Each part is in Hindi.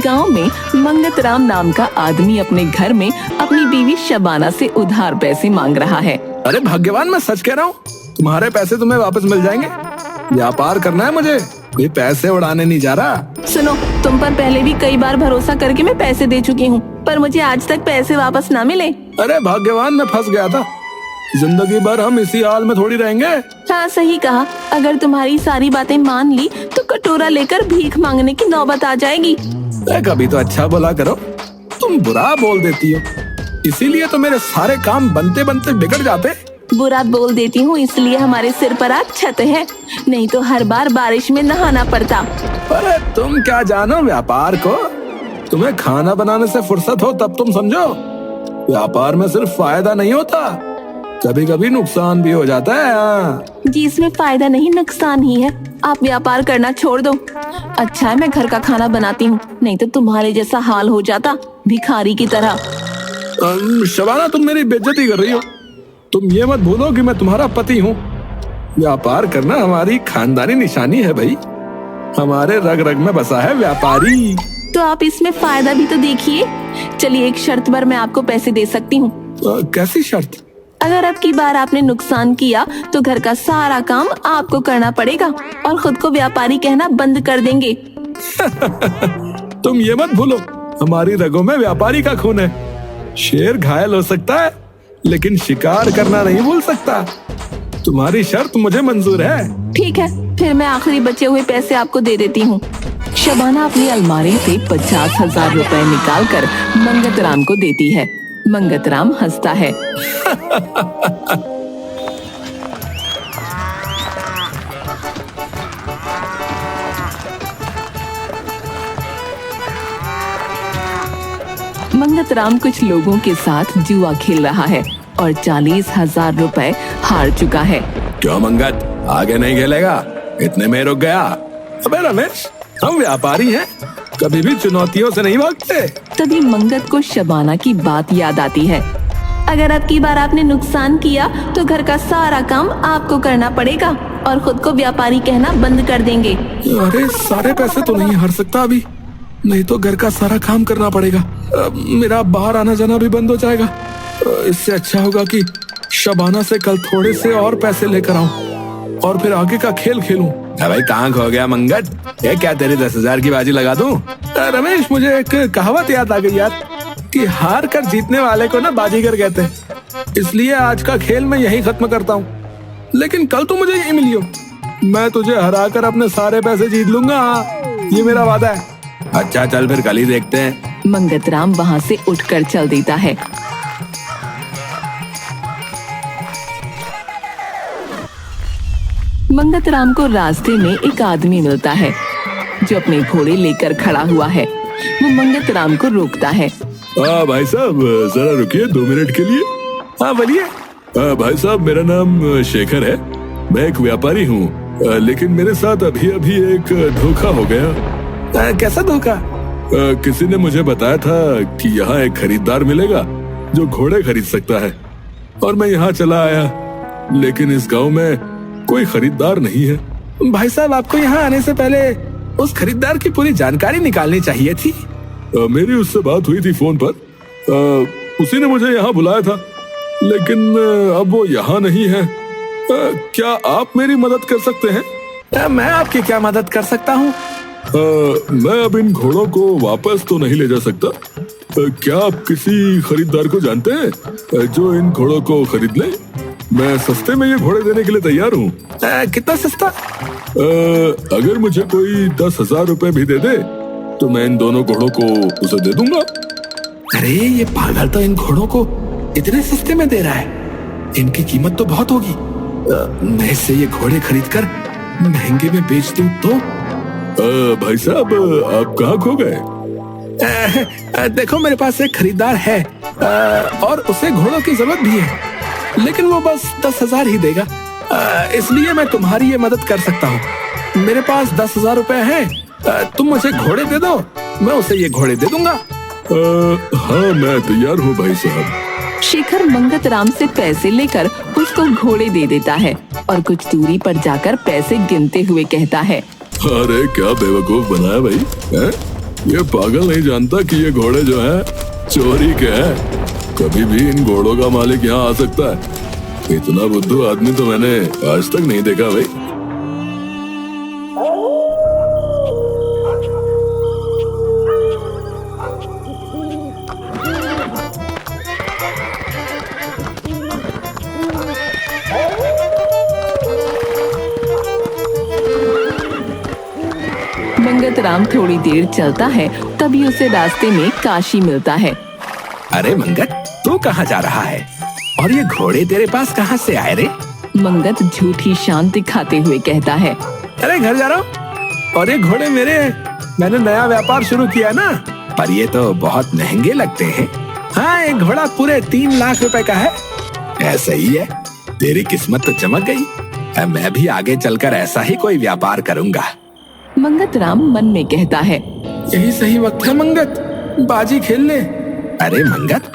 गांव में मंगतराम नाम का आदमी अपने घर में अपनी बीवी शबाना से उधार पैसे मांग रहा है। अरे भाग्यवान, मैं सच कह रहा हूँ, तुम्हारे पैसे तुम्हें वापस मिल जाएंगे। व्यापार करना है मुझे, कोई पैसे उड़ाने नहीं जा रहा। सुनो, तुम पर पहले भी कई बार भरोसा करके मैं पैसे दे चुकी हूँ, पर मुझे आज तक पैसे वापस ना मिले। अरे भाग्यवान, मैं फंस गया था। जिंदगी भर हम इसी हाल में थोड़ी रहेंगे। हाँ, सही कहा। अगर तुम्हारी सारी बातें मान ली तो कटोरा लेकर भीख मांगने की नौबत आ जाएगी। कभी तो अच्छा बोला करो, तुम बुरा बोल देती हो, इसीलिए तो मेरे सारे काम बनते बनते बिगड़ जाते। बुरा बोल देती हूँ इसलिए हमारे सिर पर आज छत है, नहीं तो हर बार बारिश में नहाना पड़ता। अरे तुम क्या जानो व्यापार को, तुम्हें खाना बनाने से फुर्सत हो तब तुम समझो। व्यापार में सिर्फ फायदा नहीं होता, कभी कभी नुकसान भी हो जाता है। हाँ। जी, इसमें फायदा नहीं नुकसान ही है। आप व्यापार करना छोड़ दो। अच्छा है मैं घर का खाना बनाती हूँ, नहीं तो तुम्हारे जैसा हाल हो जाता, भिखारी की तरह। शबाना, तुम मेरी बेइज्जती कर रही हो। तुम ये मत भूलो कि मैं तुम्हारा पति हूँ। व्यापार करना हमारी खानदानी निशानी है भाई, हमारे रग रग में बसा है व्यापारी। तो आप इसमें फायदा भी तो देखिए। चलिए, एक शर्त पर मैं आपको पैसे दे सकती हूँ। कैसी शर्त? अगर अब की बार आपने नुकसान किया तो घर का सारा काम आपको करना पड़ेगा और खुद को व्यापारी कहना बंद कर देंगे। तुम ये मत भूलो, हमारी रगों में व्यापारी का खून है। शेर घायल हो सकता है लेकिन शिकार करना नहीं भूल सकता। तुम्हारी शर्त मुझे मंजूर है। ठीक है, फिर मैं आखिरी बचे हुए पैसे आपको दे देती हूँ। शबाना अपनी अलमारी से 50,000 रुपए निकालकर मंगतराम को देती है। मंगतराम हंसता है। मंगतराम कुछ लोगों के साथ जुआ खेल रहा है और 40,000 रुपए हार चुका है। क्यों मंगत, आगे नहीं खेलेगा? इतने में रुक गया? अबे रमेश, हम व्यापारी हैं, कभी भी चुनौतियों से नहीं भागते। तभी मंगत को शबाना की बात याद आती है। अगर अब की बार आपने नुकसान किया तो घर का सारा काम आपको करना पड़ेगा और खुद को व्यापारी कहना बंद कर देंगे। अरे सारे पैसे तो नहीं हार सकता अभी, नहीं तो घर का सारा काम करना पड़ेगा। मेरा बाहर आना जाना भी बंद हो जाएगा। इससे अच्छा होगा कि शबाना से कल थोड़े से और पैसे लेकर आऊं और फिर आगे का खेल खेलूं। भाई कहाँ खो गया मंगत? ये क्या तेरी 10,000 की बाजी लगा दूं? रमेश, मुझे एक कहावत याद आ गई यार कि हार कर जीतने वाले को ना बाजीगर कहते हैं। इसलिए आज का खेल मैं यही खत्म करता हूँ, लेकिन कल तू मुझे यही मिलियो। मैं तुझे हरा कर अपने सारे पैसे जीत लूंगा, ये मेरा वादा है। अच्छा चल, फिर कल ही देखते हैं। मंगतराम वहाँ से उठकर चल देता है। मंगतराम को रास्ते में एक आदमी मिलता है जो अपने घोड़े लेकर खड़ा हुआ है। वो मंगतराम को रोकता है। भाई साहब, जरा रुकिए 2 मिनट के लिए। हाँ बोलिए। भाई साहब, मेरा नाम शेखर है, मैं एक व्यापारी हूँ, लेकिन मेरे साथ अभी अभी एक धोखा हो गया। कैसा धोखा? किसी ने मुझे बताया था कि यहाँ एक खरीदार मिलेगा जो घोड़े खरीद सकता है, और मैं यहाँ चला आया, लेकिन इस गांव में कोई खरीदार नहीं है। भाई साहब, आपको यहाँ आने से पहले उस खरीदार की पूरी जानकारी निकालनी चाहिए थी। मेरी उससे बात हुई थी फोन पर, उसी ने मुझे यहाँ बुलाया था, लेकिन अब वो यहाँ नहीं है। क्या आप मेरी मदद कर सकते हैं? मैं आपकी क्या मदद कर सकता हूँ? मैं अब इन घोड़ों को वापस तो नहीं ले जा सकता। क्या आप किसी खरीदार को जानते हैं जो इन घोड़ों को खरीद ले? मैं सस्ते में ये घोड़े देने के लिए तैयार हूँ। कितना सस्ता? अगर मुझे कोई 10,000 रुपए भी दे दे तो मैं इन दोनों घोड़ों को उसे दे दूंगा। अरे ये पागल तो इन घोड़ों को इतने सस्ते में दे रहा है, इनकी कीमत तो बहुत होगी। मैं इससे ये घोड़े खरीद कर महंगे में बेच दूं तो? भाई साहब, आप कहाँ खो गए? देखो, मेरे पास एक खरीदार है और उसे घोड़ों की जरूरत भी है, लेकिन वो बस 10,000 ही देगा, इसलिए मैं तुम्हारी ये मदद कर सकता हूँ। मेरे पास 10,000 रुपए हैं, तुम मुझे घोड़े दे दो, मैं उसे ये घोड़े दे दूंगा। हाँ, मैं तैयार हूँ भाई साहब। शेखर मंगतराम से पैसे लेकर उसको घोड़े दे देता है और कुछ दूरी पर जाकर पैसे गिनते हुए कहता है। अरे क्या बेवकूफ बनाया भाई है? ये पागल नहीं जानता कि ये घोड़े जो है चोरी के हैं। कभी भी इन घोड़ों का मालिक यहाँ आ सकता है। इतना बुद्धू आदमी तो मैंने आज तक नहीं देखा भाई। मंगतराम थोड़ी देर चलता है, तभी उसे रास्ते में काशी मिलता है। अरे मंगत, तू कहाँ जा रहा है? और ये घोड़े तेरे पास कहाँ से आए रे? मंगत झूठी शान दिखाते हुए कहता है। अरे घर जा रहा हूँ और ये घोड़े मेरे हैं। मैंने नया व्यापार शुरू किया है ना। पर ये तो बहुत महंगे लगते हैं। हाँ, एक घोड़ा पूरे 3 लाख रुपए का है। ऐसा ही है, तेरी किस्मत तो चमक गई। अब मैं भी आगे चलकर ऐसा ही कोई व्यापार करूँगा। मंगतराम मन में कहता है। यही सही वक्त है मंगत, बाजी खेल ले। अरे मंगत,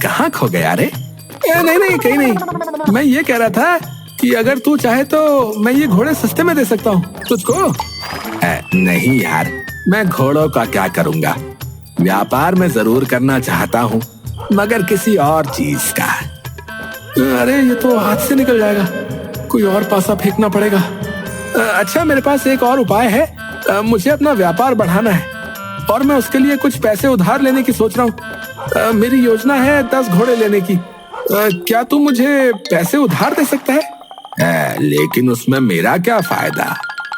कहाँ खो गया रे? नहीं कहीं नहीं। मैं ये कह रहा था कि अगर तू चाहे तो मैं ये घोड़े सस्ते में दे सकता हूँ तुझको। नहीं यार, मैं घोड़ों का क्या करूँगा। व्यापार में जरूर करना चाहता हूँ, मगर किसी और चीज का। अरे ये तो हाथ से निकल जाएगा, कोई और पासा फेंकना पड़ेगा। अच्छा, मेरे पास एक और उपाय है। मुझे अपना व्यापार बढ़ाना है और मैं उसके लिए कुछ पैसे उधार लेने की सोच रहा हूँ। मेरी योजना है 10 घोड़े लेने की। क्या तू मुझे पैसे उधार दे सकता है? लेकिन उसमें मेरा क्या फायदा?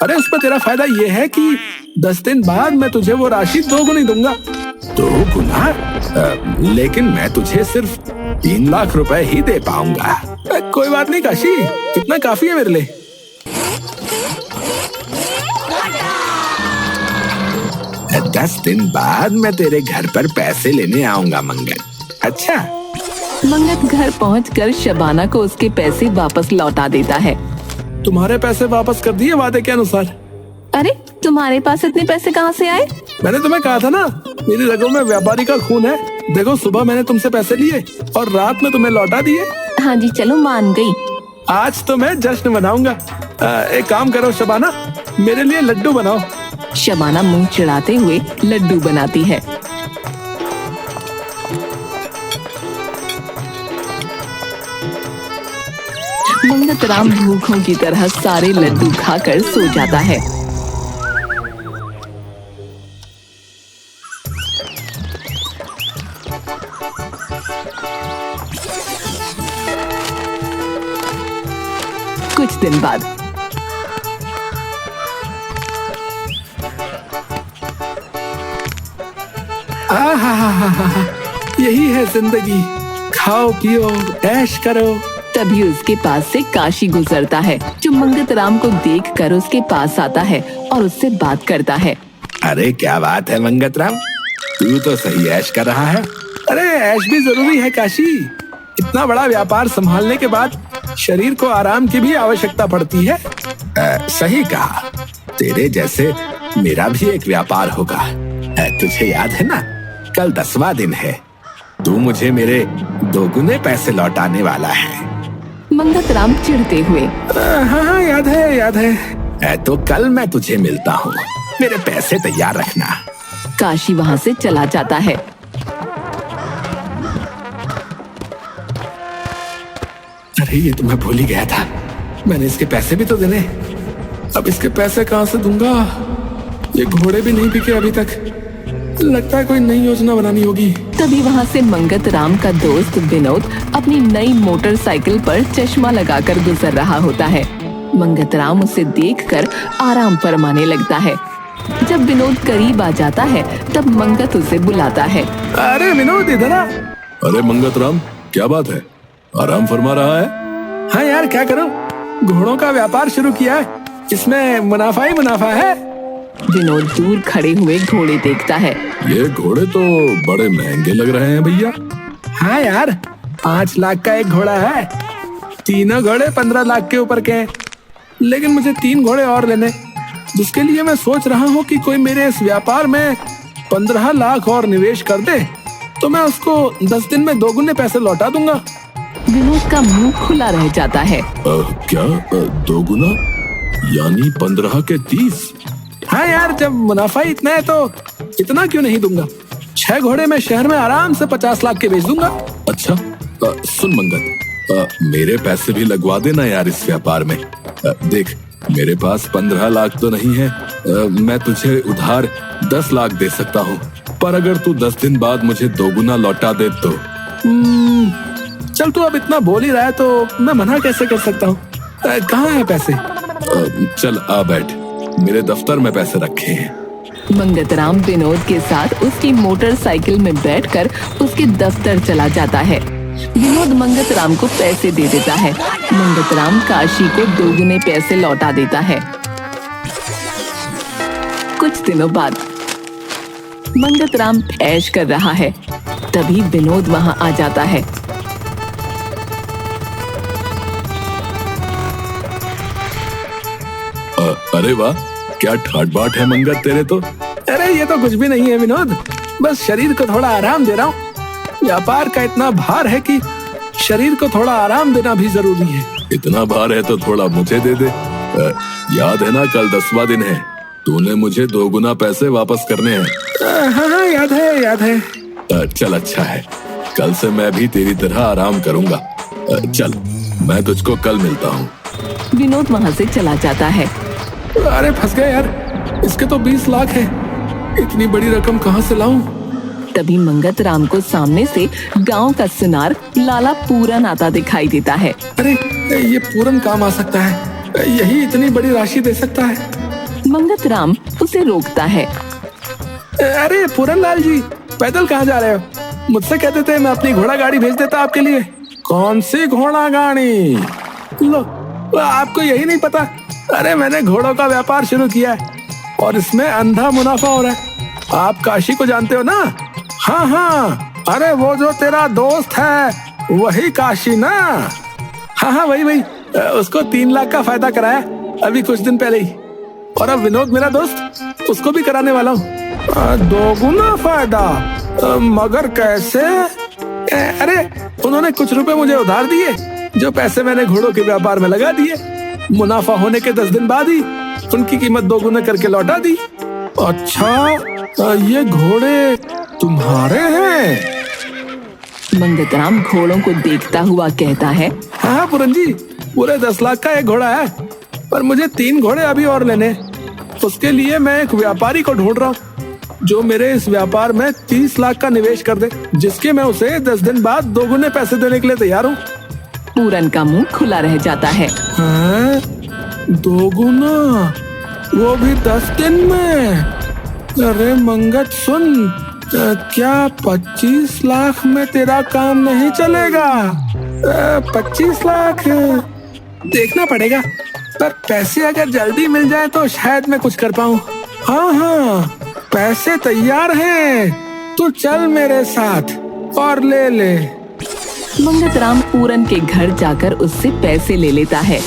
अरे उसमें तेरा फायदा ये है कि 10 दिन बाद मैं तुझे वो राशि 2 गुनी दूंगा। 2 गुना? लेकिन मैं तुझे सिर्फ 3 लाख रुपए ही दे पाऊंगा। कोई बात नहीं काशी, इतना काफी है मेरे लिए। 10 दिन बाद मैं तेरे घर पर पैसे लेने आऊंगा मंगत। अच्छा? मंगत घर पहुंचकर शबाना को उसके पैसे वापस लौटा देता है। तुम्हारे पैसे वापस कर दिए वादे के अनुसार। अरे तुम्हारे पास इतने पैसे कहाँ से आए? मैंने तुम्हें कहा था ना, मेरी रगों में व्यापारी का खून है। देखो, सुबह मैंने तुमसे पैसे लिए और रात में तुम्हें लौटा दिए। हाँ जी, चलो मान गई। आज तो मैं जश्न मनाऊंगा। एक काम करो शबाना, मेरे लिए लड्डू बनाओ। शबाना मुंह चिढ़ाते हुए लड्डू बनाती है। मंगतराम भूखों की तरह सारे लड्डू खाकर सो जाता है। कुछ दिन बाद यही है जिंदगी, खाओ पियो ऐश करो। तभी उसके पास से काशी गुजरता है, जो मंगतराम को देखकर उसके पास आता है और उससे बात करता है। अरे क्या बात है मंगतराम, तू तो सही ऐश कर रहा है। अरे ऐश भी जरूरी है काशी। इतना बड़ा व्यापार संभालने के बाद शरीर को आराम की भी आवश्यकता पड़ती है। सही कहा, तेरे जैसे मेरा भी एक व्यापार होगा। तुझे याद है ना, कल 10वां दिन है। तू मुझे मेरे 2 गुने पैसे लौटाने वाला है। मंगतराम चिढ़ते हुए। हाँ याद है। तो कल मैं तुझे मिलता हूँ, मेरे पैसे तैयार रखना। काशी वहाँ से चला जाता है। अरे ये तो मैं भूल ही गया था, मैंने इसके पैसे भी तो देने। अब इसके पैसे कहाँ से दूंगा? ये घोड़े भी नहीं बिके अभी तक। लगता है कोई नई योजना बनानी होगी। तभी वहाँ से मंगतराम का दोस्त विनोद अपनी नई मोटरसाइकिल पर चश्मा लगाकर गुजर रहा होता है। मंगतराम उसे देखकर आराम फरमाने लगता है। जब विनोद करीब आ जाता है, तब मंगत उसे बुलाता है। अरे विनोद, इधर आ। अरे मंगतराम, क्या बात है? आराम फरमा रहा है? हाँ यार, क्या करूं, घोड़ों का व्यापार शुरू किया है, इसमें मुनाफा ही मुनाफा है। विनोद दूर खड़े हुए घोड़े देखता है। ये घोड़े तो बड़े महंगे लग रहे हैं भैया। हाँ यार, 5 लाख का एक घोड़ा है। तीनों घोड़े 15 लाख के ऊपर के हैं। लेकिन मुझे 3 घोड़े और लेने, जिसके लिए मैं सोच रहा हूँ कि कोई मेरे इस व्यापार में 15 लाख और निवेश कर दे तो मैं उसको 10 दिन में 2 गुने पैसे लौटा दूंगा। विनोद का मुंह खुला रह जाता है। क्या 2 गुना यानी 15 के 30? हाँ यार, जब मुनाफा ही इतना है तो इतना क्यों नहीं दूंगा? 6 घोड़े मैं शहर में आराम से 50 लाख के बेच दूंगा। अच्छा, सुन मंगत, मेरे पैसे भी लगवा देना यार इस व्यापार में। देख, मेरे पास 15 लाख तो नहीं है। मैं तुझे उधार 10 लाख दे सकता हूँ, पर अगर तू 10 दिन बाद मुझे दोगुना लौटा दे तो। चल, तू अब इतना बोल ही रहा है तो मैं मना कैसे कर सकता हूँ? कहाँ है पैसे? चल आ बैठ, मेरे दफ्तर में पैसे रखे हैं। मंगतराम विनोद के साथ उसकी मोटरसाइकिल में बैठकर उसके दफ्तर चला जाता है। विनोद मंगतराम को पैसे दे देता है। मंगतराम काशी को दोगुने पैसे लौटा देता है। कुछ दिनों बाद मंगतराम ऐश कर रहा है, तभी विनोद वहां आ जाता है। अरे वाह, क्या ठाट बाट है मंगत तेरे तो। अरे ये तो कुछ भी नहीं है विनोद, बस शरीर को थोड़ा आराम दे रहा हूँ। व्यापार का इतना भार है कि शरीर को थोड़ा आराम देना भी जरूरी है। इतना भार है तो थोड़ा मुझे दे दे। याद है ना, कल 10वां दिन है, तूने मुझे दोगुना पैसे वापस करने हैं। हाँ, याद है। चल अच्छा है, कल से मैं भी तेरी तरह आराम करूंगा। चल, मैं तुझको कल मिलता हूँ। विनोद वहां से चला जाता है। अरे फंस गया यार, इसके तो 20 लाख है। इतनी बड़ी रकम कहाँ से लाऊं? तभी मंगतराम को सामने से गांव का सुनार लाला पूरन आता दिखाई देता है। अरे ये पूरन काम आ सकता है, यही इतनी बड़ी राशि दे सकता है। मंगतराम उसे रोकता है। अरे पूरन लाल जी, पैदल कहाँ जा रहे हो? मुझसे कहते थे, मैं अपनी घोड़ा गाड़ी भेज देता आपके लिए। कौन सी घोड़ा गाड़ी? लो, आपको यही नहीं पता? अरे मैंने घोड़ों का व्यापार शुरू किया है और इसमें अंधा मुनाफा हो रहा है। आप काशी को जानते हो ना? हाँ, अरे वो जो तेरा दोस्त है वही काशी ना? हाँ, वही। उसको 3 लाख का फायदा कराया अभी कुछ दिन पहले ही, और अब विनोद मेरा दोस्त, उसको भी कराने वाला हूँ। दोगुना फायदा? मगर कैसे? अरे उन्होंने कुछ रुपए मुझे उधार दिए, जो पैसे मैंने घोड़ों के व्यापार में लगा दिए। मुनाफा होने के 10 दिन बाद ही उनकी कीमत दोगुना करके लौटा दी। अच्छा, ये घोड़े तुम्हारे हैं? मंगतराम घोड़ों को देखता हुआ कहता है। हाँ पूरन जी, पूरे 10 लाख का एक घोड़ा है, पर मुझे 3 घोड़े अभी और लेने। उसके लिए मैं एक व्यापारी को ढूंढ रहा हूँ जो मेरे इस व्यापार में 30 लाख का निवेश कर दे, जिसके मैं उसे 10 दिन बाद दोगुने पैसे देने के लिए तैयार हूँ। पूरन का मुंह खुला रह जाता है। हाँ? दोगुना, वो भी 10 दिन में? अरे मंगत सुन, क्या 25 लाख में तेरा काम नहीं चलेगा? 25 लाख देखना पड़ेगा, पर पैसे अगर जल्दी मिल जाए तो शायद मैं कुछ कर पाऊँ। हाँ, पैसे तैयार हैं, तू चल मेरे साथ और ले। मंगतराम पूरन के घर जाकर उससे पैसे ले लेता है।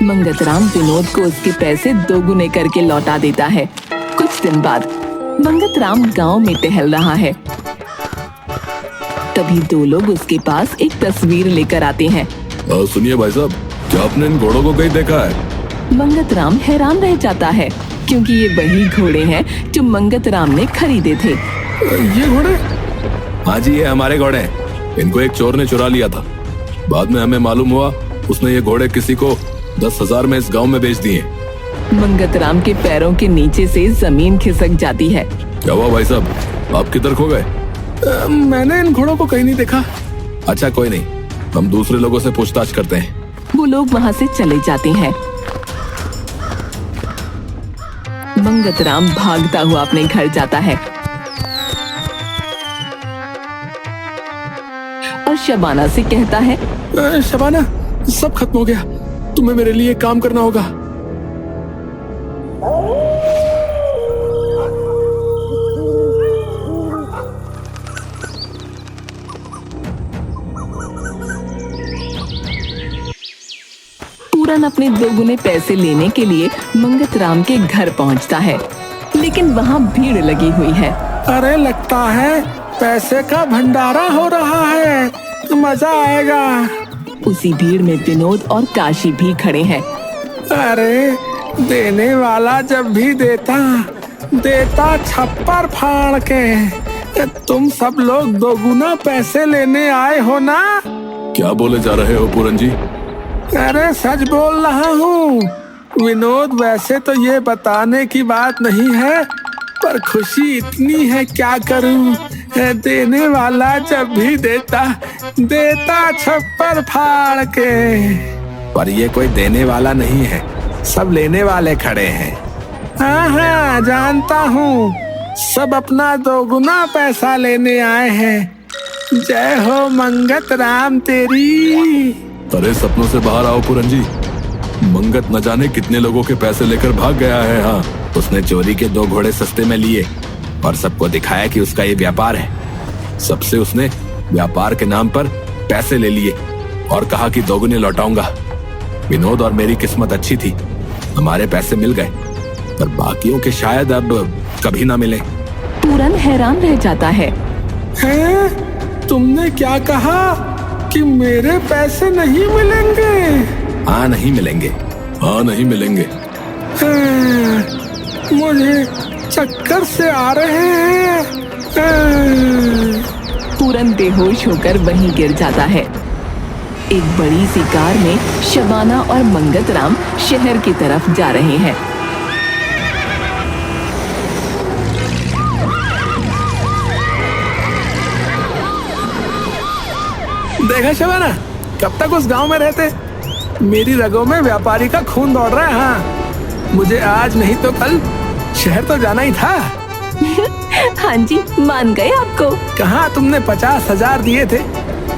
मंगतराम विनोद को उसके पैसे दोगुने करके लौटा देता है। कुछ दिन बाद मंगतराम गांव में टहल रहा है, तभी 2 लोग उसके पास एक तस्वीर लेकर आते हैं। सुनिए भाई साहब, क्या आपने इन घोड़ों को कहीं देखा है? मंगतराम हैरान रह जाता है, क्योंकि ये वही घोड़े हैं जो मंगतराम ने खरीदे थे। ये घोड़े? हाँ जी, ये हमारे घोड़े हैं। इनको एक चोर ने चुरा लिया था। बाद में हमें मालूम हुआ उसने ये घोड़े किसी को 10,000 में इस गांव में बेच दिए। मंगतराम के पैरों के नीचे से जमीन खिसक जाती है। क्या हुआ भाई साहब, आप किधर खो गए? मैंने इन घोड़ों को कहीं नहीं देखा। अच्छा कोई नहीं, हम दूसरे लोगों से पूछताछ करते हैं। वो लोग वहाँ से चले जाते हैं। मंगतराम भागता हुआ अपने घर जाता है और शबाना से कहता है, शबाना, सब खत्म हो गया, तुम्हें मेरे लिए काम करना होगा। अपने दोगुने पैसे लेने के लिए मंगत राम के घर पहुंचता है, लेकिन वहाँ भीड़ लगी हुई है। अरे लगता है पैसे का भंडारा हो रहा है, मजा आएगा। उसी भीड़ में विनोद और काशी भी खड़े हैं। अरे देने वाला जब भी देता छप्पर फाड़ के। तुम सब लोग दोगुना पैसे लेने आए हो ना? क्या बोले जा रहे हो पूरन जी? अरे सच बोल रहा हूँ विनोद। वैसे तो ये बताने की बात नहीं है, पर खुशी इतनी है क्या करूँ। देने वाला जब भी देता छप्पर फाड़ के। पर ये कोई देने वाला नहीं है, सब लेने वाले खड़े हैं। हाँ जानता हूँ, सब अपना दोगुना पैसा लेने आए हैं। जय हो मंगत राम तेरी। अरे सपनों से बाहर आओ पूरन जी। मंगत न जाने कितने लोगों के पैसे लेकर भाग गया है। हाँ, उसने चोरी के 2 घोड़े सस्ते में लिए और सबको दिखाया कि उसका ये व्यापार है। सबसे उसने व्यापार के नाम पर पैसे ले लिए और कहा कि दोगुने लौटाऊंगा। विनोद और मेरी किस्मत अच्छी थी, हमारे पैसे मिल गए, पर बाकियों के शायद अब कभी ना मिले। पूरन हैरान रह जाता है। तुमने क्या कहा कि मेरे पैसे नहीं मिलेंगे? हाँ नहीं मिलेंगे। हाँ नहीं मिलेंगे। मुझे चक्कर से आ रहे हैं। पूरन बेहोश होकर वहीं गिर जाता है। एक बड़ी सी कार में शबाना और मंगत राम शहर की तरफ जा रहे हैं। देखा शबाना, कब तक उस गांव में रहते? मेरी रगों में व्यापारी का खून दौड़ रहा है। हाँ, मुझे आज नहीं तो कल शहर तो जाना ही था। हाँ जी, मान गए आपको। कहाँ तुमने 50,000 दिए थे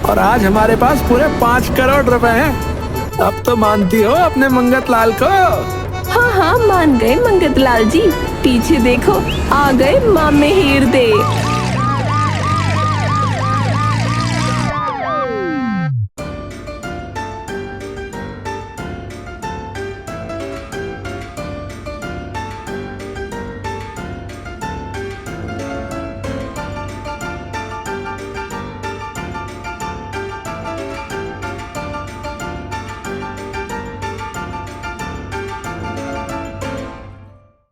और आज हमारे पास पूरे 5 करोड़ रुपए हैं। अब तो मानती हो अपने मंगत लाल को? हाँ हाँ मान गए मंगत लाल जी। पीछे देखो, आ गए मामे हीर दे।